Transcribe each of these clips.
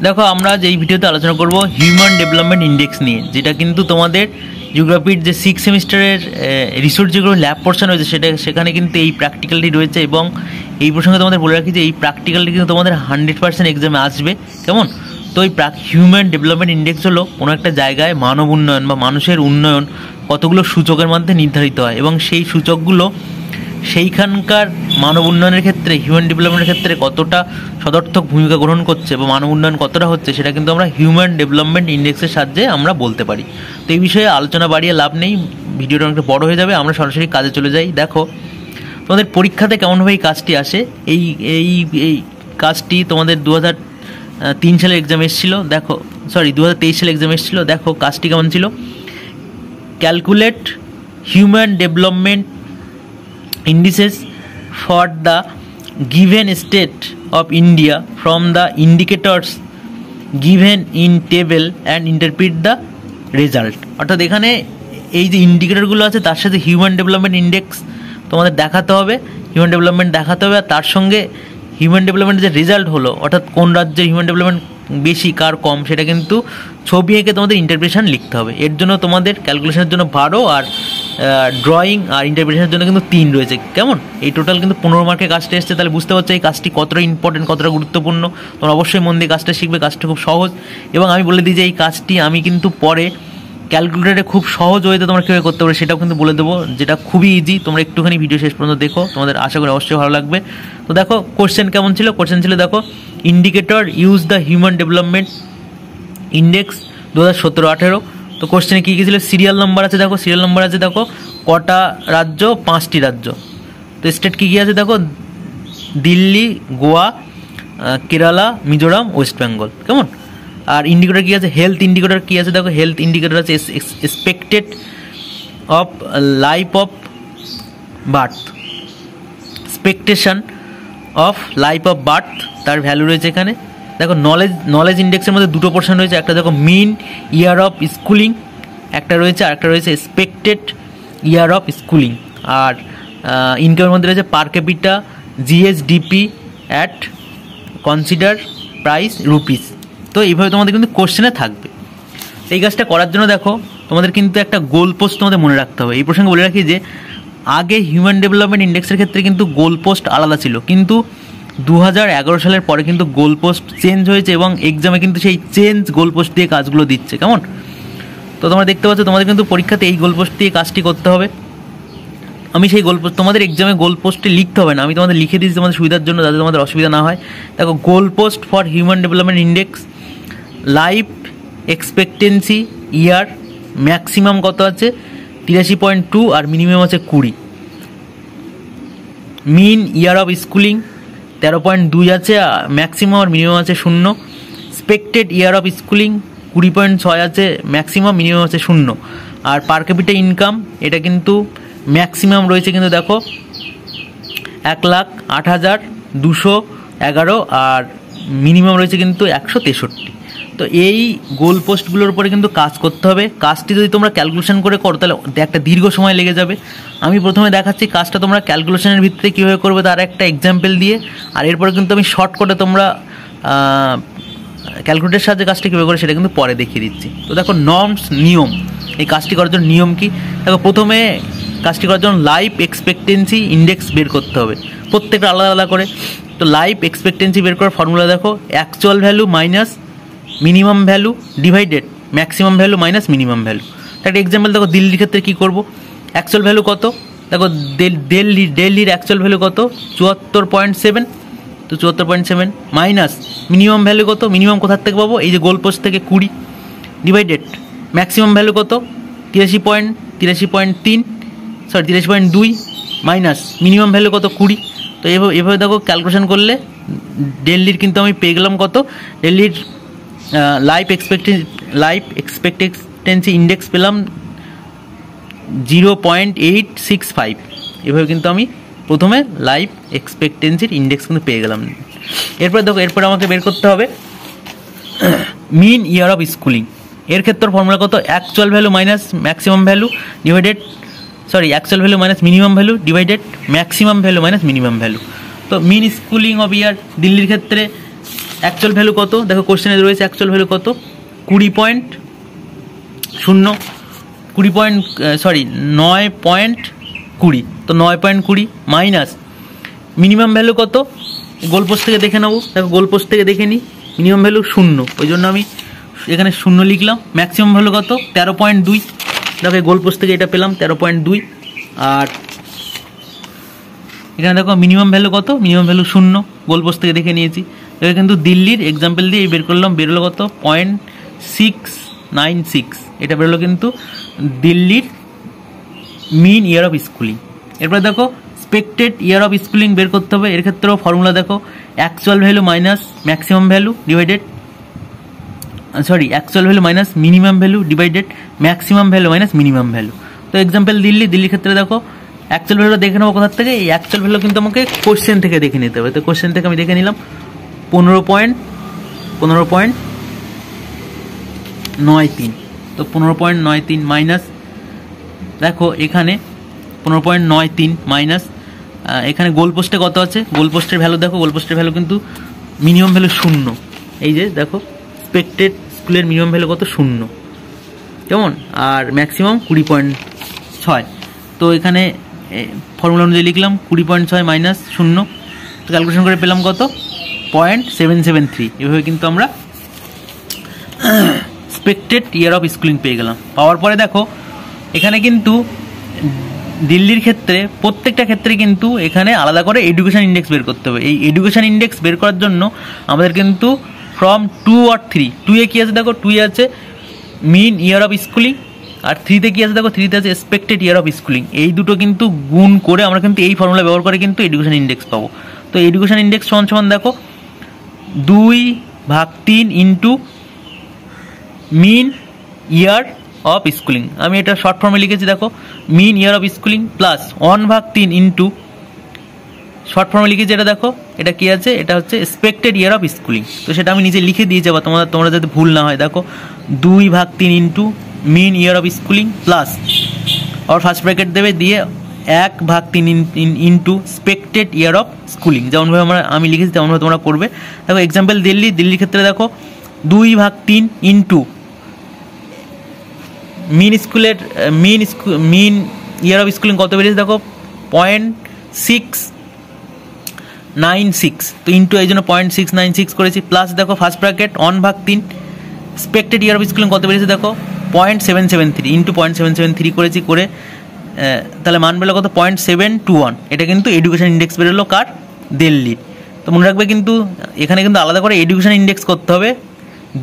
দেখো আমরা যে এই ভিডিওতে আলোচনা করব হিউম্যান ডেভেলপমেন্ট ইন্ডেক্স নিয়ে, যেটা কিন্তু তোমাদের জিওগ্রাফির যে 6 সেমিস্টারের রিসোর্স যেগুলো ল্যাব পোর্শন রয়েছে সেখানে কিন্তু এই প্র্যাকটিক্যালটি রয়েছে। এবং এই প্রসঙ্গে তোমাদের বলে রাখি যে এই প্র্যাকটিক্যালটি কিন্তু তোমাদের 100% এক্সামে আসবে, কেমন? তো এই হিউম্যান ডেভেলপমেন্ট ইন্ডেক্স হলো কোনো একটা জায়গায় মানব উন্নয়ন বা মানুষের উন্নয়ন কতগুলো সূচকের মধ্যে নির্ধারিত হয়, এবং সেই সূচকগুলো সেইখানকার মানব উন্নয়নের ক্ষেত্রে, হিউম্যান ডেভেলপমেন্টের ক্ষেত্রে কতটা সদর্থক ভূমিকা গ্রহণ করছে বা মানব উন্নয়ন কতটা হচ্ছে, সেটা কিন্তু আমরা হিউম্যান ডেভেলপমেন্ট ইন্ডেক্সের সাহায্যে আমরা বলতে পারি। তো এই বিষয়ে আলোচনা বাড়িয়ে লাভ নেই, ভিডিওটা অনেকটা বড় হয়ে যাবে। আমরা সরাসরি কাজে চলে যাই। দেখো তোমাদের পরীক্ষাতে কেমনভাবে এই কাজটি আসে। এই এই এই কাজটি তোমাদের 2003 সালে এক্সাম এসেছিলো। দেখো 2023 সালে এক্সাম এসেছিলো। দেখো কাজটি কেমন ছিল। Calculate human development indices for the given state of India from the indicators given in table and interpret the result। অর্থাৎ এখানে এই যে ইন্ডিকেটরগুলো আছে তার সাথে হিউম্যান ডেভেলপমেন্ট ইন্ডেক্স তোমাদের দেখাতে হবে, হিউম্যান ডেভেলপমেন্ট দেখাতে হবে, আর তার সঙ্গে হিউম্যান ডেভেলপমেন্টের যে রেজাল্ট হলো, অর্থাৎ কোন রাজ্যের হিউম্যান ডেভেলপমেন্ট বেশি কার কম, সেটা কিন্তু ছবি এঁকে তোমাদের ইন্টারপ্রিটেশন লিখতে হবে। এর জন্য তোমাদের ক্যালকুলেশনের জন্য 12 আর ড্রয়িং আর ইন্টারপ্রিটেশনের জন্য কিন্তু 3 রয়েছে, কেমন? এই টোটাল কিন্তু 15 মার্কের কাজটা এসছে। তাহলে বুঝতে পারছো এই কাজটি কতটা ইম্পর্টেন্ট, কতটা গুরুত্বপূর্ণ। তোমরা অবশ্যই মন দিয়ে কাজটা শিখবে, কাজটা খুব সহজ। এবং আমি বলে দিই যে এই কাজটি আমি কিন্তু পরে ক্যালকুলেটারে খুব সহজ ওয়েতে তোমরা কীভাবে করতে পারো সেটাও কিন্তু বলে দেবো, যেটা খুবই ইজি। তোমরা একটুখানি ভিডিও শেষ পর্যন্ত দেখো, তোমাদের আশা করি অবশ্যই ভালো লাগবে। তো দেখো কোশ্চেন কেমন ছিল। কোশ্চেন ছিল দেখো, indicator use the human development index 2017-18। তো কোশ্চেনে কী কী ছিল, সিরিয়াল নাম্বার আছে। দেখো সিরিয়াল নাম্বার আছে, দেখো কটা রাজ্য, 5টি রাজ্য। তো স্টেট কী কী আছে দেখো, দিল্লি, গোয়া, কেরালা, মিজোরাম, ওয়েস্ট বেঙ্গল, কেমন? আর ইন্ডিকেটর কী আছে, হেলথ ইন্ডিকেটর কী আছে দেখো, হেলথ ইন্ডিকেটর আছে expected of life of birth, expectation of life of birth, তার ভ্যালু রয়েছে এখানে। দেখো নলেজ ইন্ডেক্সের মধ্যে দুটো পোর্শন রয়েছে, একটা দেখো মিন ইয়ার অফ স্কুলিং একটা রয়েছে, আর একটা রয়েছে এক্সপেক্টেড ইয়ার অফ স্কুলিং। আর ইনকামের মধ্যে রয়েছে পার capital, GSDP at consider price rupees. তো এইভাবে তোমাদের কিন্তু কোশ্চেনে থাকবে। এই কাজটা করার জন্য দেখো তোমাদের কিন্তু একটা গোল পোস্ট তোমাদের মনে রাখতে হবে। এই প্রসঙ্গে বলে রাখি যে আগে হিউম্যান ডেভেলপমেন্ট ইন্ডেক্সের ক্ষেত্রে কিন্তু গোল পোস্ট আলাদা ছিল, কিন্তু 2011 সালের পরে কিন্তু গোল পোস্ট চেঞ্জ হয়েছে, এবং এক্সামে কিন্তু সেই চেঞ্জ গোল পোস্ট দিয়ে কাজগুলো দিচ্ছে, কেমন? তো তোমরা দেখতে পাচ্ছ তোমাদের কিন্তু পরীক্ষাতে এই গোল পোস্ট দিয়ে কাজটি করতে হবে। আমি সেই গোল পোস্ট তোমাদের এক্সামে গোল পোস্টে লিখতে হবে না, আমি তোমাদের লিখে দিচ্ছি তোমাদের সুবিধার জন্য, যাতে তোমাদের অসুবিধা না হয়। দেখো goal post for human development index, life expectancy year maximum কত আছে 83.2 আর মিনিমাম আছে 20। মিন ইয়ার অফ স্কুলিং 13.2 আছে, ম্যাক্সিমাম আর মিনিমাম আছে 0। এক্সপেক্টেড ইয়ার অফ স্কুলিং 20.6 আছে, ম্যাক্সিমাম মিনিমাম আছে 0। আর পার ক্যাপিটা ইনকাম এটা কিন্তু ম্যাক্সিমাম রয়েছে কিন্তু দেখো 1,08,211 আর মিনিমাম রয়েছে কিন্তু 163। তো এই গোল পোস্টগুলোর উপরে কিন্তু কাজ করতে হবে। কাজটি যদি তোমরা ক্যালকুলেশন করে করো তাহলে একটা দীর্ঘ সময় লেগে যাবে। আমি প্রথমে দেখাচ্ছি কাজটা তোমরা ক্যালকুলেশনের ভিত্তিতে কীভাবে করবে তার একটা এক্সাম্পল দিয়ে, আর এরপরে কিন্তু আমি শর্টকাটে তোমরা ক্যালকুলেটারের সাহায্যে কাজটা কীভাবে করে সেটা কিন্তু পরে দেখিয়ে দিচ্ছি। তো দেখো নর্মস, নিয়ম। এই কাজটি করার জন্য নিয়ম কি দেখো, প্রথমে কাজটি করার জন্য লাইফ এক্সপেক্টেন্সি ইন্ডেক্স বের করতে হবে, প্রত্যেকটা আলাদা আলাদা করে। তো লাইফ এক্সপেক্টেন্সি বের করার ফর্মুলা দেখো, actual value minus minimum value divided maximum value minus minimum value. একটা এক্সাম্পল দেখো, দিল্লির ক্ষেত্রে কী করবো, অ্যাকচুয়াল ভ্যালু কত দেখো, দিল্লির অ্যাকচুয়াল ভ্যালু কত 74.7। তো 74.7 মাইনাস মিনিমাম ভ্যালু কত, মিনিমাম কোথার থেকে পাবো, এই যে গোল পোস্ট থেকে 20, ডিভাইডেড ম্যাক্সিমাম ভ্যালু কত 83.2 মাইনাস মিনিমাম ভ্যালু কত 20। তো এভাবে দেখো ক্যালকুলেশন করলে দিল্লির কিন্তু আমি পেয়ে গেলাম কত, দিল্লির লাইফ এক্সপেক্টেন্সি ইন্ডেক্স পেলাম 0.865। এভাবে কিন্তু আমি প্রথমে লাইফ এক্সপেক্টেন্সির ইন্ডেক্স কিন্তু পেয়ে গেলাম। এরপরে দেখো, এরপরে আমাকে বের করতে হবে মিন ইয়ার অফ স্কুলিং। এর ক্ষেত্রে ফর্মুলা কত, actual value minus maximum value divided actual value minus minimum value divided maximum value minus minimum value. তো মিন স্কুলিং অফ ইয়ার দিল্লির ক্ষেত্রে অ্যাকচুয়াল ভ্যালু কত দেখো, কোশ্চেনে রয়েছে অ্যাকচুয়াল ভ্যালু কত 20.0, 9.20, তো 9.20 মাইনাস মিনিমাম ভ্যালু কত, গোল পোস্ট থেকে দেখে নেবো। দেখো গোল পোস্ট থেকে দেখে নিই, মিনিমাম ভ্যালু 0, ওই জন্য আমি এখানে 0 লিখলাম। ম্যাক্সিমাম ভ্যালু কত 13.2, দেখো এই গোল পোস্ট থেকে এটা পেলাম 13.2। আর এখানে দেখো মিনিমাম ভ্যালু কত, মিনিমাম ভ্যালু 0, গোল পোস্ট থেকে দেখে নিয়েছি। এবার কিন্তু দিল্লির এক্সাম্পল দিয়ে বের করলাম, বেরোলো কত 0.696, এটা বেরোলো কিন্তু দিল্লির মিন ইয়ার অফ স্কুলিং। এরপরে দেখো এক্সপেক্টেড ইয়ার অফ স্কুলিং বের করতে হবে। এর ক্ষেত্রেও ফর্মুলা দেখো, actual value minus maximum value divided actual value minus minimum value divided maximum value minus minimum value. তো এক্সাম্পল দিল্লির ক্ষেত্রে দেখো অ্যাকচুয়াল ভ্যালু দেখে নেবো কোথার থেকে, এই অ্যাকচুয়াল ভ্যালু কিন্তু আমাকে কোশ্চেন থেকে দেখে নিতে হবে। তো কোশ্চেন থেকে আমি দেখে নিলাম 15.93, তো 15.93 মাইনাস দেখো এখানে 15.93 মাইনাস এখানে গোল পোস্টে কত আছে, গোল পোস্টের ভ্যালু দেখো, গোল পোস্টের ভ্যালু কিন্তু মিনিমাম ভ্যালু 0, এই যে দেখো এক্সপেক্টেড স্কুলের মিনিমাম ভ্যালু কত 0, কেমন, আর ম্যাক্সিমাম 20.6। তো এখানে ফর্মুলা অনুযায়ী লিখলাম 20.6 মাইনাস 0, তো ক্যালকুলেশন করে পেলাম কত 0.773। এভাবে কিন্তু আমরা এক্সপেক্টেড ইয়ার অফ স্কুলিং পেয়ে গেলাম। পাওয়ার পরে দেখো এখানে কিন্তু দিল্লির ক্ষেত্রে প্রত্যেকটা ক্ষেত্রে কিন্তু এখানে আলাদা করে এডুকেশন ইন্ডেক্স বের করতে হবে। এই এডুকেশন ইন্ডেক্স বের করার জন্য আমাদের কিন্তু ফ্রম 2 আর 3, 2 এ কী আছে দেখো, 2 এ আছে মিন ইয়ার অফ স্কুলিং, আর 3 তে কী আছে দেখো, 3 তে আছে এক্সপেক্টেড ইয়ার অফ স্কুলিং। এই দুটো কিন্তু গুণ করে আমরা কিন্তু এই ফর্মুলা ব্যবহার করে কিন্তু এডুকেশন ইন্ডেক্স পাবো। তো এডুকেশন ইন্ডেক্স সমান দেখো 2/3 into mean year of schooling, আমি এটা শর্ট ফর্মে লিখেছি দেখো, mean year of schooling plus 1/3 into short ফর্মে লিখেছি, এটা দেখো এটা কি আছে, এটা হচ্ছে এক্সপেক্টেড ইয়ার অফ স্কুলিং। তো সেটা আমি নিচে লিখে দিয়েছি, আবার তোমরা যাতে ভুল না হয়, দেখো 2/3 into mean year of schooling plus আর ফার্স্ট ব্র্যাকেট দেবে, দিয়ে 1/3 into expected year of schooling, যেমনভাবে আমি লিখেছি তেমনভাবে তোমরা করবে। দেখো এক্সাম্পল দিল্লির ক্ষেত্রে দেখো 2/3 into mean year of schooling কত বেরিয়েছে দেখো 0.696, তো ইন্টু এই জন্য 0.696 করেছি, প্লাস দেখো first bracket 1/3 expected year of schooling কত বেরিয়েছে দেখো 0.773 ইন্টু 0.773 করেছি, করে তাহলে মান বেরোলো কত 0.721। এটা কিন্তু এডুকেশন ইন্ডেক্স বেরোলো কার, দিল্লির। তো মনে রাখবে কিন্তু এখানে কিন্তু আলাদা করে এডুকেশন ইন্ডেক্স করতে হবে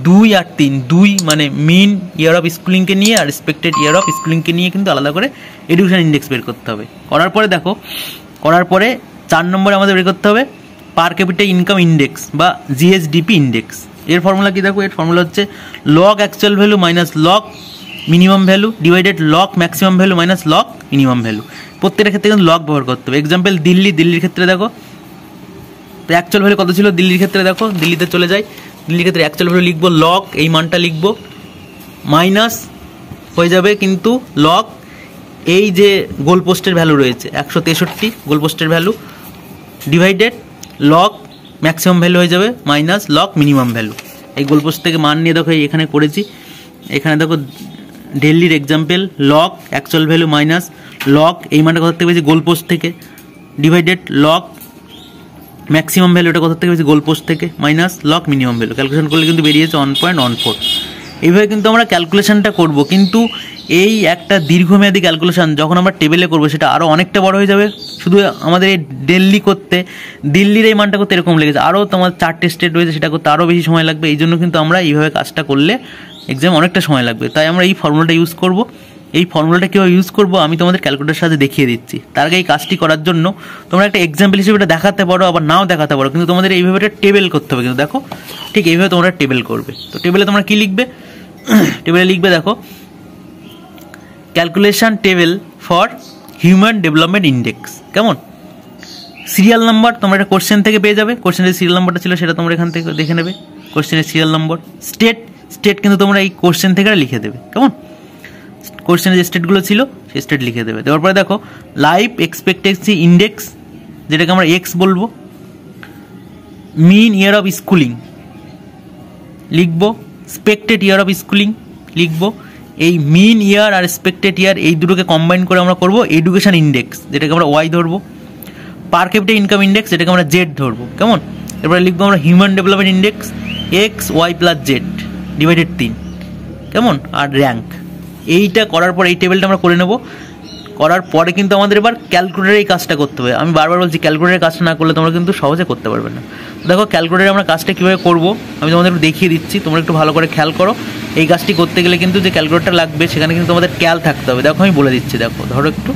2 আর 3, 2 মানে মিন ইয়ার অফ স্কুলিংকে নিয়ে আর এক্সপেক্টেড ইয়ার অফ স্কুলিংকে নিয়ে কিন্তু আলাদা করে এডুকেশন ইন্ডেক্স বের করতে হবে। করার পরে দেখো, করার পরে 4 নম্বরে আমাদের বের করতে হবে পার ক্যাপিটা ইনকাম ইন্ডেক্স বা জিএসডিপি ইন্ডেক্স। এর ফর্মুলা কি দেখো, এর ফর্মুলা হচ্ছে log actual value minus log minimum value divided log maximum value minus log minimum value. প্রত্যেকটা ক্ষেত্রে কিন্তু লগ ব্যবহার করতে হবে। এক্সাম্পল দিল্লির ক্ষেত্রে দেখো তো অ্যাকচুয়াল ভ্যালু কত ছিল, দিল্লির ক্ষেত্রে দেখো, দিল্লিতে চলে যায়, দিল্লির ক্ষেত্রে অ্যাকচুয়াল ভ্যালু লিখবো লগ, এই মানটা লিখবো, মাইনাস হয়ে যাবে কিন্তু লগ এই যে গোল পোস্টের ভ্যালু রয়েছে 163 গোল পোস্টের value divided log maximum value হয়ে যাবে মাইনাস লগ মিনিমাম ভ্যালু। এই গোল পোস্ট থেকে মান নিয়ে দেখো এখানে করেছি, এখানে দেখো দিল্লির example log actual value minus log এই মানটা কোথা থেকে পেয়েছি, গোল পোস্ট থেকে, ডিভাইডেড লগ ম্যাক্সিমাম ভ্যালু এটা কোথা থেকে পেয়েছি, গোল পোস্ট থেকে, minus log minimum value. Calculation করলে কিন্তু বেরিয়েছে 1.14। এইভাবে কিন্তু আমরা ক্যালকুলেশনটা করব, কিন্তু এই একটা দীর্ঘমেয়াদী ক্যালকুলেশন যখন আমরা টেবিলে করবো সেটা আরও অনেকটা বড় হয়ে যাবে। শুধু আমাদের এই দিল্লির এই মানটা করতে এরকম লেগেছে, আরও তোমার 4টে স্টেট রয়েছে সেটা করতে আরও বেশি সময় লাগবে। এই জন্য কিন্তু আমরা এইভাবে কাজটা করলে এক্সাম অনেকটা সময় লাগবে, তাই আমরা এই ফর্মুলাটা ইউজ করব। এই ফর্মুলাটা কীভাবে ইউজ করবো আমি তোমাদের ক্যালকুলেটারের সাথে দেখিয়ে দিচ্ছি। তার আগে এই কাজটি করার জন্য তোমরা একটা এক্সাম্পল হিসেবে এটা দেখাতে পারো, আবার নাও দেখাতে পারো, কিন্তু তোমাদের এইভাবে একটা টেবিল করতে হবে। কিন্তু দেখো ঠিক এইভাবে তোমরা টেবিল করবে। তো টেবিলে তোমরা কী লিখবে, টেবিলে লিখবে দেখো calculation table for human development index, কেমন, সিরিয়াল নাম্বার তোমরা একটা কোশ্চেন থেকে পেয়ে যাবে, কোশ্চেনের সিরিয়াল নাম্বারটা ছিল সেটা তোমরা এখান থেকে দেখে নেবে, কোশ্চেনের সিরিয়াল নম্বর, স্টেট কিন্তু তোমরা এই কোশ্চেন থেকে লিখে দেবে, কেমন, কোশ্চেনের যে স্টেটগুলো ছিল সেই স্টেট লিখে দেবে। দেওয়ার পরে দেখো লাইফ এক্সপেক্টেন্সি ইন্ডেক্স, যেটাকে আমরা এক্স বলবো, মিন ইয়ার অফ স্কুলিং, লিখবো এক্সপেক্টেড ইয়ার অফ স্কুলিং, লিখবো এই মিন ইয়ার আর এক্সপেক্টেড ইয়ার এই দুটোকে কম্বাইন করে আমরা করবো এডুকেশন ইন্ডেক্স, যেটাকে আমরা ওয়াই ধরবো, পার ক্যাপিটা ইনকাম ইন্ডেক্স যেটাকে আমরা জেড ধরবো। কেমন? এরপরে লিখবো আমরা human development index X Y plus Z divided 3, কেমন, আর র্যাঙ্ক। এইটা করার পর এই টেবিলটা আমরা করে নেব। করার পরে কিন্তু আমাদের এবার ক্যালকুলেটারে এই কাজটা করতে হবে। আমি বারবার বলছি ক্যালকুলেটারে কাজটা না করলে তোমরা কিন্তু সহজে করতে পারবে না। দেখো ক্যালকুলেটারে আমরা কাজটা কীভাবে করবো আমি তোমাদের একটু দেখিয়ে দিচ্ছি, তোমরা একটু ভালো করে খেয়াল করো। এই কাজটি করতে গেলে কিন্তু যে ক্যালকুলেটার লাগবে সেখানে কিন্তু তোমাদের ক্যাল থাকতে হবে। দেখো আমি বলে দিচ্ছি, দেখো ধরো একটু,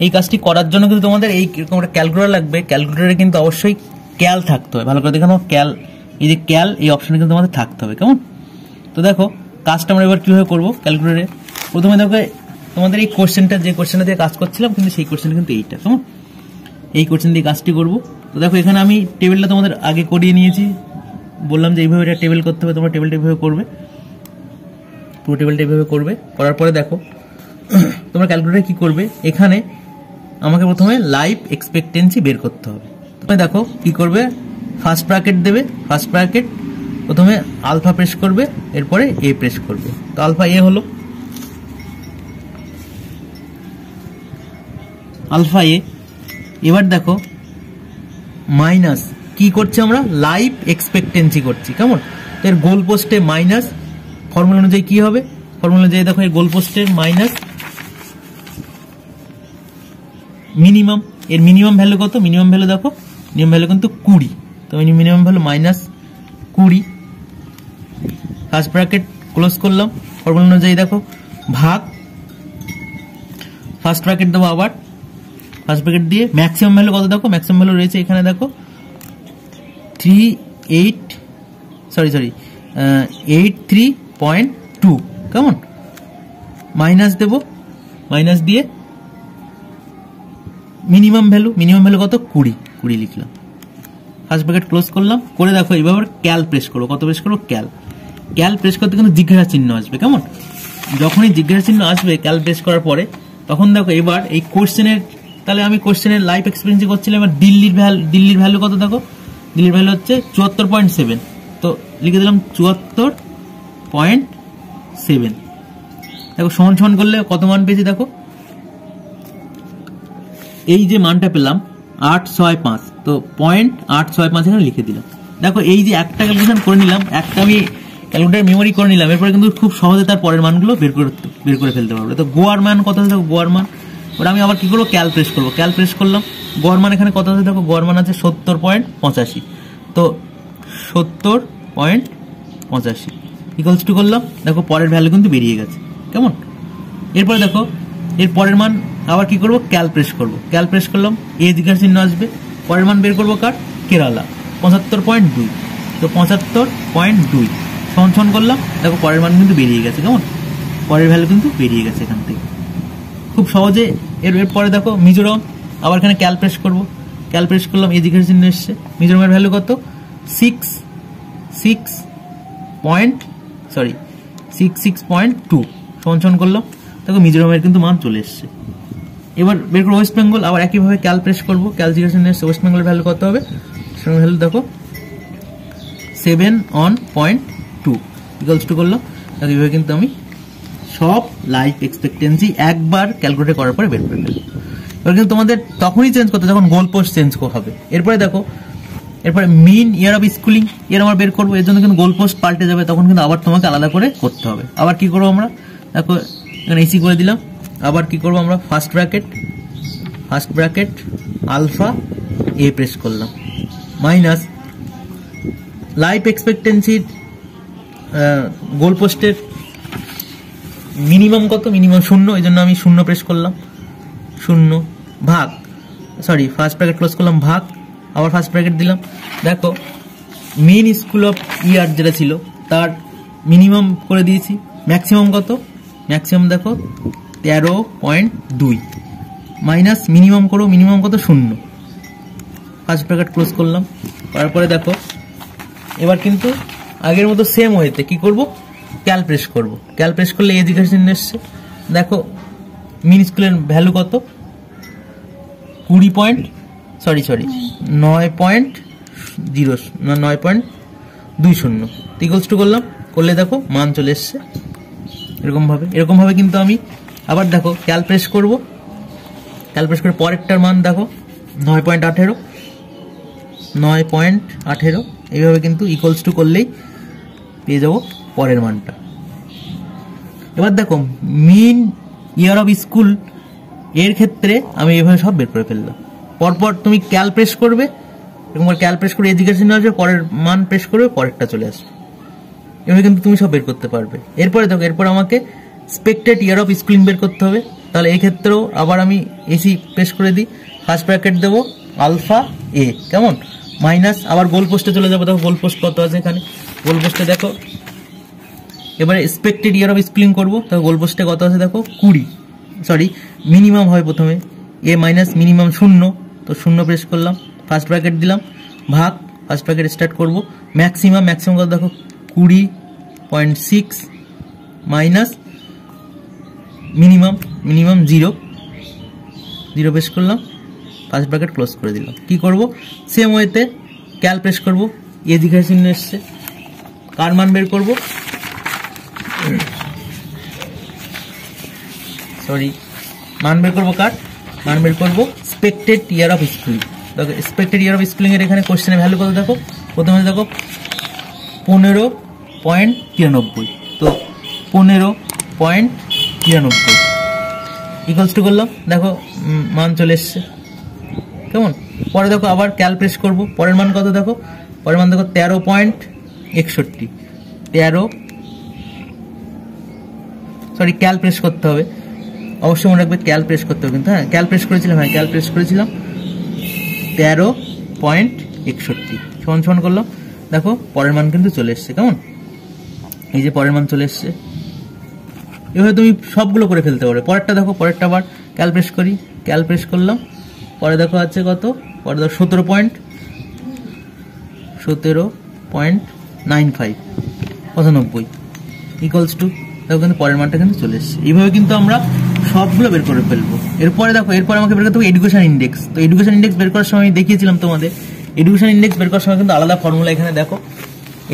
এই কাজটি করার জন্য কিন্তু তোমাদের এইরকম একটা ক্যালকুলেটার লাগবে। ক্যালকুলেটারে কিন্তু অবশ্যই ক্যাল থাকতে হবে, ভালো করে দেখে নাও ক্যাল, এই যে ক্যাল এই অপশানে কিন্তু তোমাদের থাকতে হবে। কেমন? তো দেখো কাজটা আমরা এবার কীভাবে করবো ক্যালকুলেটারে। প্রথমে দেখো তোমাদের এই কোশ্চেনটা, যে কোশ্চেনটা দিয়ে কাজ করছিলাম কিন্তু সেই কোশ্চেনটা কিন্তু এইটা, কেমন, এই কোশ্চেন দিয়ে কাজটি করবো। তো দেখো এখানে আমি টেবিলটা তোমাদের আগে করিয়ে নিয়েছি, বললাম যে এইভাবে এটা টেবিল করতে হবে, তোমরা টেবিলটা এইভাবে করবে, পুরো টেবিলটা এইভাবে করবে। করার পরে দেখো তোমরা ক্যালকুলেটারে কী করবে, এখানে আমাকে প্রথমে লাইফ এক্সপেক্টেন্সি বের করতে হবে। তুমি দেখো কী করবে, ফার্স্ট ব্র্যাকেট দেবে, ফার্স্ট ব্র্যাকেট প্রথমে আলফা প্রেস করবে, এরপরে এ প্রেস করবে। তো আলফা এ হলো, আলফা এ। এবার দেখো মাইনাস কি করছি আমরা, লাইফ এক্সপেক্টেন্সি করছি। কেমন? এর গোল পোস্টে মাইনাস, ফর্মুলা অনুযায়ী কি হবে, ফর্মুলা অনুযায়ী দেখো এর গোল পোস্টের মাইনাস মিনিমাম, এর মিনিমাম ভ্যালু কত, মিনিমাম ভ্যালু দেখো, মিনিমাম ভ্যালু কিন্তু 20, তো minimum value minus 20। First bracket close করলাম, ফর্মুলা অনুযায়ী দেখো ভাগ, ফার্স্ট ব্র্যাকেট দেবো আবার, ফার্স্ট ব্র্যাকেট দিয়ে ম্যাক্সিমাম ভ্যালু কত দেখো, ম্যাক্সিমাম ভ্যালু রয়েছে এখানে দেখো 83.2। কেমন? মাইনাস দেব, মাইনাস দিয়ে মিনিমাম ভ্যালু, মিনিমাম ভ্যালু কত 20 লিখলাম, ফার্স্ট ব্র্যাকেট ক্লোজ করলাম। করে দেখো এবার ক্যাল প্রেস করো, কত প্রেস করো, ক্যাল। ক্যাল প্রেস করতে কিন্তু জিজ্ঞাসা চিহ্ন আসবে। কেমন? যখনই জিজ্ঞাসা চিহ্ন আসবে ক্যাল প্রেস করার পরে, তখন দেখো এবার এই কোশ্চেনের, তাহলে আমি কোশ্চেনের লাইফ এক্সপেরিয়েন্সি করছিলাম। এবার দিল্লির ভ্যালু কত দেখো, দিল্লির ভ্যালু হচ্ছে 74.7, তো লিখে দিলাম 74.7। দেখো সমান সমান করলে কত মান পেয়েছি দেখো, এই যে মানটা পেলাম 865, তো 0.865 এখানে লিখে দিলাম। দেখো এই যে একটা ক্যালকুলেশন করে নিলাম, একটা আমি ক্যালকুলেটার মেমোরি করে নিলাম, এরপরে কিন্তু খুব সহজে তার পরের মানগুলো বের করে ফেলতে পারবো। তো গোয়ার মান কত আছে দেখো, গোয়ার মান, ওটা আমি আবার কি করবো, ক্যাল প্রেস করবো, ক্যাল প্রেস করলাম। গোয়ার মান এখানে কত আছে দেখো, গোয়ার মান আছে 70.85, তো 70.85 ইকুয়ালস টু করলাম। দেখো পরের ভ্যালু কিন্তু বেরিয়ে গেছে। কেমন? এরপরে দেখো এর পরের মান আবার কি করবো, ক্যাল প্রেস করবো, ক্যাল প্রেস করলাম, এ জিজ্ঞাসা চিহ্ন আসবে, পরের মান বের করবো কার, কেরালা 75.2, তো 75.2 সমান করলাম। দেখো পরের মান কিন্তু বেরিয়ে গেছে। কেমন? পরের ভ্যালু কিন্তু বেরিয়ে গেছে এখান থেকে খুব সহজে। এরপরে দেখো মিজোরাম, আবার এখানে ক্যাল প্রেস করবো, ক্যাল প্রেস করলাম, এই জিজ্ঞাসা চিহ্ন এসছে, মিজোরামের ভ্যালু কত 66.2 সমান করলাম। দেখো মিজোরামের কিন্তু মান চলে এসছে। এবার বের করবো ওয়েস্ট বেঙ্গল, আবার একইভাবে ক্যাল প্রেস করবো, ক্যাল জিজ্ঞাসা চিহ্ন এসছে, ওয়েস্ট বেঙ্গলের ভ্যালু কত হবে, সেটার ভ্যালু দেখো 7.2 ইকুয়ালস টু করলাম। দেখো এইভাবে কিন্তু আমি সব লাইফ এক্সপেক্টেন্সি একবার ক্যালকুলেট করার পরে বের করে ফেলবো। এবার কিন্তু তোমাদের তখনই চেঞ্জ করতে, যখন গোল পোস্ট চেঞ্জ হবে। এরপরে দেখো, এরপরে মিন ইয়ার অফ স্কুলিং এর আমরা বের করবো, এর জন্য কিন্তু গোল পোস্ট পাল্টে যাবে, তখন কিন্তু আবার তোমাকে আলাদা করে করতে হবে। আবার কি করবো আমরা, দেখো এখানে এসি করে দিলাম, আবার কি করবো আমরা, ফার্স্ট ব্র্যাকেট আলফা এ প্রেস করলাম, মাইনাস লাইফ এক্সপেক্টেন্সির গোল পোস্টের মিনিমাম কত, মিনিমাম 0, এই জন্য আমি 0 প্রেস করলাম, 0 ভাগ, সরি ফার্স্ট ব্র্যাকেট ক্লোজ করলাম, ভাগ, আবার ফার্স্ট ব্র্যাকেট দিলাম। দেখো মেন স্কুল অফ ইয়ার যেটা ছিল তার মিনিমাম করে দিয়েছি, ম্যাক্সিমাম কত, ম্যাক্সিমাম দেখো 13.2 মাইনাস মিনিমাম করো, মিনিমাম কত 0, ফার্স্ট ব্র্যাকেট ক্লোজ করলাম। তারপরে দেখো এবার কিন্তু আগের মতো সেম হয়েছে, কি করব, ক্যাল প্রেস করবো, ক্যাল প্রেস করলে এই জিজ্ঞাসা চিহ্ন এসছে। দেখো মিন স্কুলের ভ্যালু কত 9.0 9.20 ইকুয়ালস টু করলাম, করলে দেখো মান চলে এসছে এরকমভাবে কিন্তু আমি আবার দেখো ক্যাল প্রেস করব, ক্যাল প্রেস করে পরেরটার মান দেখো 9.18 এইভাবে কিন্তু ইকুয়ালস টু করলেই পেয়ে যাবো পরের মানটা। এবার দেখো মিন ইয়ার অফ স্কুল এর ক্ষেত্রে আমি এইভাবে সব বের করে ফেললাম। পরপর তুমি ক্যাল প্রেস করবে, এরকম ক্যাল প্রেস করে এডুকেশন আসবে, পরের মান প্রেস করবে, পরেরটা চলে আসবে। এভাবে কিন্তু তুমি সব বের করতে পারবে। এরপরে দেখো এরপর আমাকে এক্সপেক্টেড ইয়ার অফ স্কুলিং বের করতে হবে। তাহলে এই ক্ষেত্রেও আবার আমি এসি প্রেস করে দিই, ফার্স্ট ব্র্যাকেট দেবো আলফা এ, কেমন, মাইনাস আবার গোল পোস্টে চলে যাবো। দেখো গোল পোস্ট কত আছে এখানে, গোল পোস্টে দেখো এবারে এক্সপেক্টেড ইয়ার অফ স্কুলিং করবো। দেখো গোল পোস্টে কত আছে দেখো 20, মিনিমাম হয় প্রথমে এ মাইনাস মিনিমাম 0, তো 0 প্রেস করলাম, ফার্স্ট ব্র্যাকেট দিলাম, ভাগ ফার্স্ট ব্র্যাকেট স্টার্ট করবো, ম্যাক্সিমাম কত দেখো 20.6 মাইনাস মিনিমাম 0 প্রেস করলাম, ফার্স্ট ব্র্যাকেট ক্লোজ করে দিলাম। কি করব, সেম ওয়েতে ক্যাল প্রেস করবো, এডুকেশন এসছে, কার মান বের করবো, মান বের করবো কার, মান বের করবো এক্সপেক্টেড ইয়ার অফ স্কুলিং। দেখো এক্সপেক্টেড ইয়ার অফ স্কুলিং এর এখানে কোশ্চেনের ভ্যালু কত দেখো, প্রথমে দেখো 15.93, তো 15.93 ইকুয়ালস টু করলাম, দেখো মান চলে এসছে, কেমন। পরে দেখো আবার ক্যাল প্রেস করবো, পরের মান কত দেখো, পরের মান দেখো 13.61, ক্যাল প্রেস করতে হবে, অবশ্যই মনে রাখবে ক্যাল প্রেস করতে হবে কিন্তু, হ্যাঁ ক্যাল প্রেস করেছিলাম, 13.61 সমান করলাম। দেখো পরের মান কিন্তু চলে এসছে, কেমন, এই যে পরের মান চলে এসছে। এভাবে তুমি সবগুলো করে ফেলতে পারো। পরেরটা দেখো, পরেরটা আবার ক্যাল প্রেস করি, ক্যাল প্রেস করলাম, পরে দেখো আছে কত, পরে দেখো 17.95 ইকুয়ালস টু, দেখো কিন্তু পরের মানটা কিন্তু চলে এসছে। এইভাবে কিন্তু আমরা সবগুলো বের করে ফেলবো। এরপরে দেখো এরপর আমাকে বের করতে হবে এডুকেশন ইন্ডেক্স। তো এডুকেশন ইন্ডেক্স বের করার সময় আমি দেখিয়েছিলাম তোমাদের, এডুকেশন ইন্ডেক্স বের করার সময় কিন্তু আলাদা ফর্মুলা এখানে দেখো,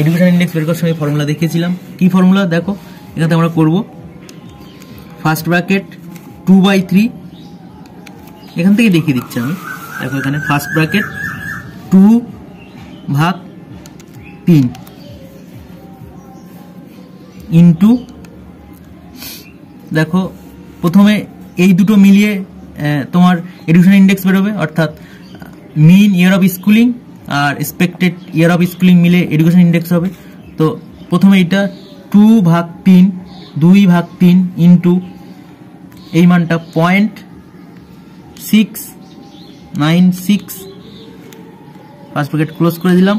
এডুকেশন ইন্ডেক্স বের করার সময় ফর্মুলা দেখিয়েছিলাম। কি ফর্মুলা দেখো, এখানে আমরা করব ফার্স্ট ব্র্যাকেট 2/3, এখান থেকে দেখিয়ে দিচ্ছি আমি, দেখো এখানে ফার্স্ট ব্র্যাকেট 2/3 ইন্টু, দেখো প্রথমে এই দুটো মিলিয়ে তোমার এডুকেশন ইন্ডেক্স বেরোবে, অর্থাৎ মিন ইয়ার অফ স্কুলিং আর এক্সপেক্টেড ইয়ার অফ স্কুলিং মিলে এডুকেশন ইন্ডেক্স হবে। তো প্রথমে এটা 2/3 ইন্টু এই মানটা 0.696, ফার্স্ট ব্র্যাকেট ক্লোজ করে দিলাম।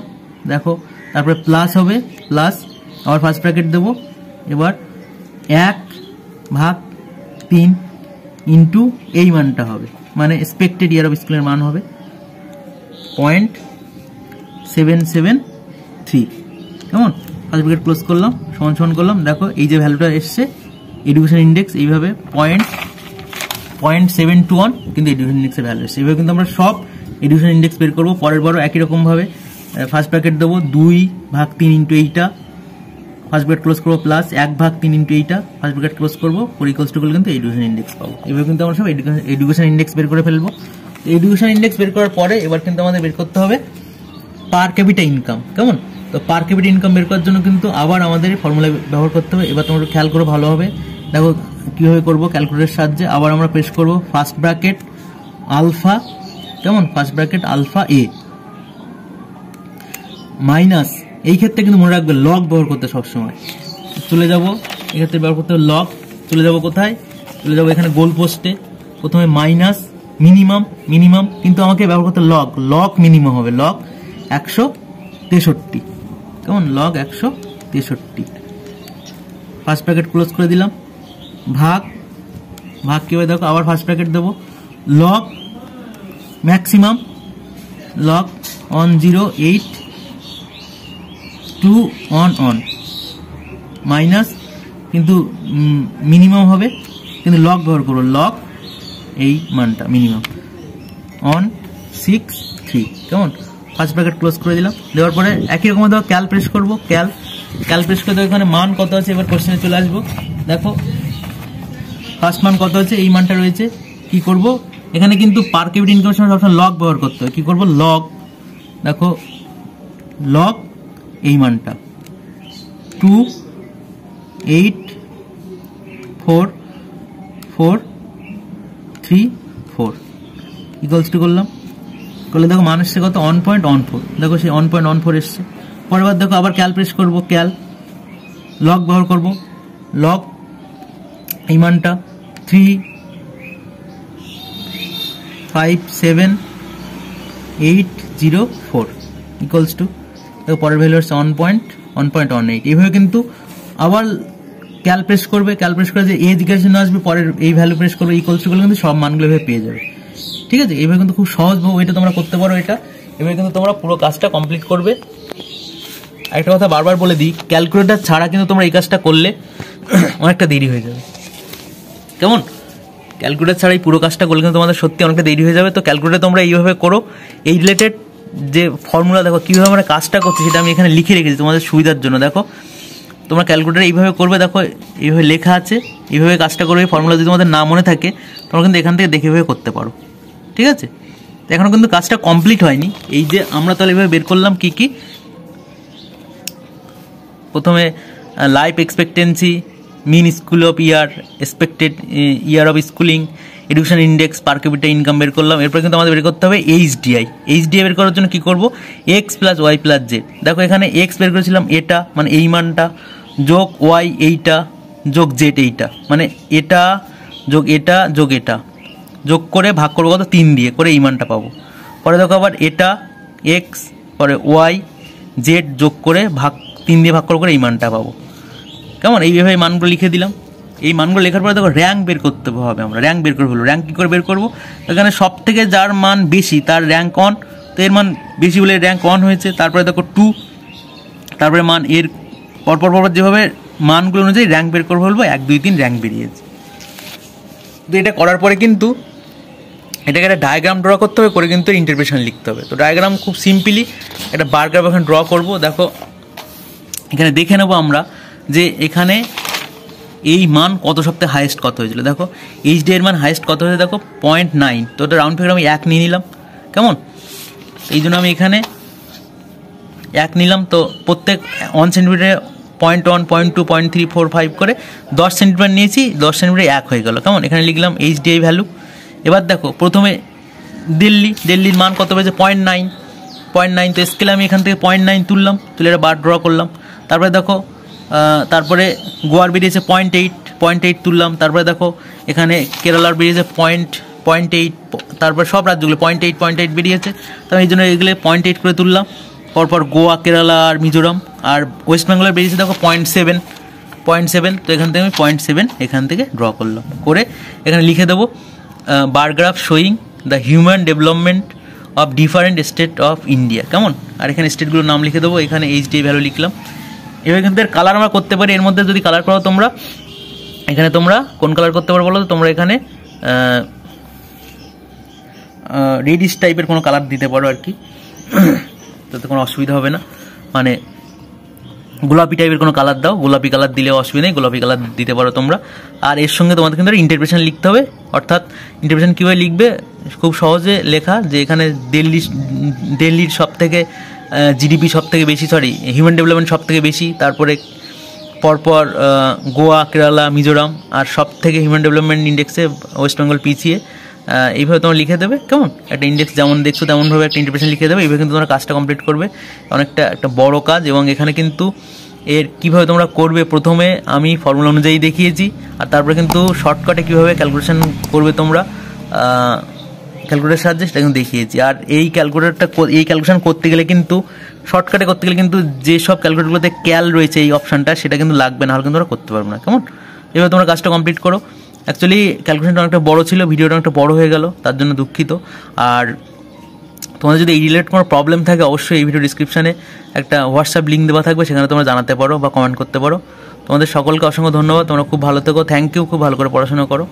দেখো তারপরে প্লাস হবে, প্লাস আবার ফার্স্ট ব্র্যাকেট দেবো, এবার 1/3 ইন্টু এই মানটা হবে, মানে এক্সপেক্টেড ইয়ার অফ স্কুলের মান হবে 0.773, কেমন। ফার্স্ট ব্র্যাকেট ক্লোজ করলাম, সমান করলাম, দেখো এই যে ভ্যালুটা এসছে এডুকেশন ইন্ডেক্স, এইভাবে 0.721 কিন্তু এডুকেশন ইন্ডেক্সের ভ্যালু এসছে। এইভাবে কিন্তু আমরা সব এডুকেশন ইন্ডেক্স বের করবো। পরের বারও একই রকমভাবে ফার্স্ট ব্র্যাকেট দেবো 2/3 ইন্টু এইটা, ফার্স্ট ব্র্যাকেট ক্লোজ করবো, প্লাস 1/3 ইন্টু এইটা, ফার্স্ট ব্র্যাকেট ক্লোজ করবো, ইকুয়ালস টু করলে কিন্তু এডুকেশন ইন্ডেক্স পাবো। এভাবে কিন্তু আমরা সব এডুকেশন ইন্ডেক্স বের করে ফেলবো। এডুকেশন ইন্ডেক্স বের করার পরে এবার কিন্তু আমাদের বের করতে হবে পার ক্যাপিটা ইনকাম, কেমন। তো পার ক্যাপিটা ইনকাম বের করার জন্য কিন্তু আবার আমাদের ফর্মুলা ব্যবহার করতে হবে। এবার তোমরা খেয়াল করো ভালোভাবে, দেখো কীভাবে করবো, ক্যালকুলেটরের সাহায্যে আবার আমরা প্রেস করবো ফার্স্ট ব্র্যাকেট আলফা, কেমন, ফার্স্ট ব্র্যাকেট আলফা এ মাইনাস, এই ক্ষেত্রে কিন্তু মনে রাখবে লগ ব্যবহার করতে সবসময়। চলে যাব এক্ষেত্রে ব্যবহার করতে হবে লগ, চলে যাব কোথায়, চলে যাব এখানে গোল পোস্টে, প্রথমে মাইনাস মিনিমাম কিন্তু আমাকে ব্যবহার করতে লগ মিনিমাম হবে, লগ 163, কেমন, লগ 163, ফার্স্ট ব্র্যাকেট ক্লোজ করে দিলাম, ভাগ কীভাবে দেখো, আবার ফার্স্ট ব্র্যাকেট দেবো, লগ ম্যাক্সিমাম, লগ 108 মাইনাস কিন্তু মিনিমাম হবে, কিন্তু লগ ব্যবহার করবো, লগ এই মানটা মিনিমাম 163, কেমন, ফার্স্ট ব্র্যাকেট ক্লোজ করে দিলাম। দেওয়ার পরে একই রকম দেখো ক্যাল প্রেস করবো, ক্যাল প্রেস করে দেখো এখানে মান কত আছে। এবার কোশ্চেনে চলে আসবো। দেখো ফার্স্ট মান কত আছে, এই মানটা রয়েছে। কি করব, এখানে কিন্তু পার কেবিট ইনকামের সময় সবসময় লগ ব্যবহার করতে হয়। কি করব, লগ, দেখো লগ এই মানটা 28443 ইকুয়ালস টু করলাম, করলে দেখো মান এসছে কত 1.14। দেখো সেই 1.14 এসছে। পরের বার দেখো আবার ক্যাল প্রেস করবো, ক্যাল লগ ব্যবহার করব, লগ এই মানটা 357,804 ইকুয়ালস টু, দেখো পরের ভ্যালু হচ্ছে 1.18। এইভাবে কিন্তু আবার ক্যাল প্রেস করবে, ক্যাল প্রেস করে যে এজ জিজ্ঞাসা আসবে, পরের এই ভ্যালু প্রেস করবে, ইকুয়ালস টু করলে কিন্তু সব মানগুলো এভাবে পেয়ে যাবে। ঠিক আছে, এইভাবে কিন্তু খুব সহজভাবে এটা তোমরা করতে পারো। এভাবে কিন্তু তোমরা পুরো কাজটা কমপ্লিট করবে। একটা কথা বারবার বলে দিই, ক্যালকুলেটর ছাড়া কিন্তু তোমরা এই কাজটা করলে অনেকটা দেরি হয়ে যাবে। কেমন, ক্যালকুলেটর ছাড়া এই পুরো কাজটা করলে কিন্তু তোমাদের সত্যি অনেকটা দেরি হয়ে যাবে। তো ক্যালকুলেটর তোমরা এইভাবে করো। এই রিলেটেড যে ফর্মুলা দেখো কীভাবে আমরা কাজটা করছি সেটা আমি এখানে লিখে রেখেছি তোমাদের সুবিধার জন্য। দেখো তোমরা ক্যালকুলেটর এইভাবে করবে, দেখো এইভাবে লেখা আছে, এইভাবে কাজটা করবে। ফর্মুলা যদি তোমাদের না মনে থাকে তোমরা কিন্তু এখান থেকে দেখে এভাবে করতে পারো। ঠিক আছে, এখনও কিন্তু কাজটা কমপ্লিট হয়নি। এই যে আমরা তাহলে এভাবে বের করলাম কি কি, প্রথমে life expectancy, mean school of year, expected year of schooling, education index, per capita income বের করলাম। এরপর কিন্তু আমাদের বের করতে হবে এইচডিআই। এইচডিআই বের করার জন্য কী করবো, X plus Y plus Z. দেখো এখানে এক্স বের করেছিলাম এটা, মানে এই মানটা, যোগ ওয়াই এইটা, যোগ জেড এইটা, মানে এটা যোগ এটা যোগ এটা, যোগ করে ভাগ করবো কত 3 দিয়ে, করে এই মানটা পাবো। পরে দেখো আবার এটা এক্স, পরে ওয়াই জেড যোগ করে 3 দিয়ে ভাগ করে এই মানটা পাবো। কেমন, এইভাবে মানগুলো লিখে দিলাম। এই মানগুলো লেখার পরে দেখো র্যাঙ্ক বের করতে হবে। আমরা র্যাঙ্ক বের করে ফেলবো। র্যাঙ্ক কী করে বের করবো, এখানে সব থেকে যার মান বেশি তার র্যাঙ্ক অন, তো এর মান বেশি বলে র্যাঙ্ক অন হয়েছে। তারপরে দেখো 2, তারপরে মান এর পরপর যেভাবে মানগুলো অনুযায়ী র্যাঙ্ক বের করে ফেলবো। 1 2 3 র্যাঙ্ক বেরিয়েছে। তো এটা করার পরে কিন্তু এটাকে একটা ডায়াগ্রাম ড্র করতে হবে, করে কিন্তু ইন্টারপ্রিটেশন লিখতে হবে। তো ডায়াগ্রাম খুব সিম্পলি একটা বার গ্রাফ এখানে ড্র করবো। দেখো এখানে দেখে নেবো আমরা যে এখানে এই মান কত সপ্তাহে হাইয়েস্ট কত হয়েছিল। দেখো এইচডি এর মান হাইয়েস্ট কত হয়েছে, দেখো 0.9। তো ওটা রাউন্ড ফিগার আমি 1 নিয়ে নিলাম। কেমন, এই জন্য আমি এখানে 1 নিলাম। তো প্রত্যেক 1 সেন্টিমিটারে 0.1 0.2 0.3 4 5 করে 10 সেন্টিমিটার নিয়েছি, 10 সেন্টিমিটারে 1 হয়ে গেল। কেমন, এখানে লিখলাম এইচডিআই ভ্যালু। এবার দেখো প্রথমে দিল্লির মান কত পেয়েছে 0.9। তো স্কেলে আমি এখান থেকে 0.9 তুললাম, তুলে একটা বার ড্র করলাম। তারপরে দেখো তারপরে গোয়ার বেরিয়েছে 0.8 তুললাম। তারপরে দেখো এখানে কেরালার বেরিয়েছে 0.8, তারপরে সব রাজ্যগুলো 0.8 বেরিয়েছে। তো এই জন্য এগুলো 0.8 করে তুললাম। পরপর গোয়া, কেরালা আর মিজোরাম, আর ওয়েস্ট বেঙ্গলের বেরিয়েছে দেখো 0.7। তো এখান থেকে আমি 0.7 এখান থেকে ড্র করলাম, করে এখানে লিখে দেবো bar graph showing the human development of different state of India. কেমন, আর এখানে স্টেটগুলোর নাম লিখে দেবো। এখানে এইচডি ভ্যালু লিখলাম। এবার কিন্তু এর কালার আমরা করতে পারি। এর মধ্যে যদি কালার করো তোমরা, এখানে তোমরা কোন কালার করতে পারো বলো তো, তোমরা এখানে রেডিশ টাইপের কোনো কালার দিতে পারো আর কি, তাতে কোনো অসুবিধা হবে না। মানে গোলাপি টাইপের কোনো কালার দাও, গোলাপি কালার দিলে অসুবিধা নেই, গোলাপি কালার দিতে পারো তোমরা। আর এর সঙ্গে তোমাদের কিন্তু ইন্টারপ্রিটেশন লিখতে হবে। অর্থাৎ ইন্টারপ্রিটেশন কীভাবে লিখবে, খুব সহজে লেখা যে এখানে দিল্লির সব থেকে জিডিপি সব থেকে বেশি, হিউম্যান ডেভেলপমেন্ট সব থেকে বেশি, তারপরে পরপর গোয়া, কেরালা, মিজোরাম, আর সব থেকে হিউম্যান ডেভেলপমেন্ট ইন্ডেক্সে ওয়েস্ট বেঙ্গল পিছিয়ে। এইভাবে তোমরা লিখে দেবে। কেমন, একটা ইন্ডেক্স যেমন দেখছো তেমনভাবে একটা ইন্টারপ্রিটেশন লিখে দেবে। এইভাবে কিন্তু তোমরা কাজটা কমপ্লিট করবে। অনেকটা একটা বড় কাজ, এবং এখানে কিন্তু এর কীভাবে তোমরা করবে প্রথমে আমি ফর্মুলা অনুযায়ী দেখিয়েছি, আর তারপরে কিন্তু শর্টকাটে কীভাবে ক্যালকুলেশন করবে তোমরা ক্যালকুলেটারের সাহায্যে সেটা কিন্তু দেখিয়েছি। আর এই ক্যালকুলেশন করতে গেলে কিন্তু শর্টকাটে করতে গেলে কিন্তু যেসব ক্যালকুলেটরগুলোতে ক্যাল রয়েছে এই অপশানটা, সেটা কিন্তু লাগবে না, হলে কিন্তু তোমরা করতে পারবে না। কেমন, এবার তোমরা কাজটা কমপ্লিট করো। অ্যাকচুয়ালি ক্যালকুলেশনটা অনেকটা বড় ছিল, ভিডিওটা অনেকটা বড় হয়ে গেল, তার জন্য দুঃখিত। আর তোমাদের যদি এই রিলেটেড কোনো প্রবলেম থাকে অবশ্যই এই ভিডিও ডিসক্রিপশানে একটা হোয়াটসঅ্যাপ লিঙ্ক দেওয়া থাকবে, সেখানে তোমরা জানাতে পারো বা কমেন্ট করতে পারো। তোমাদের সকলকে অসংখ্য ধন্যবাদ। তোমরা খুব ভালো থেকো। Thank you. খুব ভালো করে পড়াশোনা করো।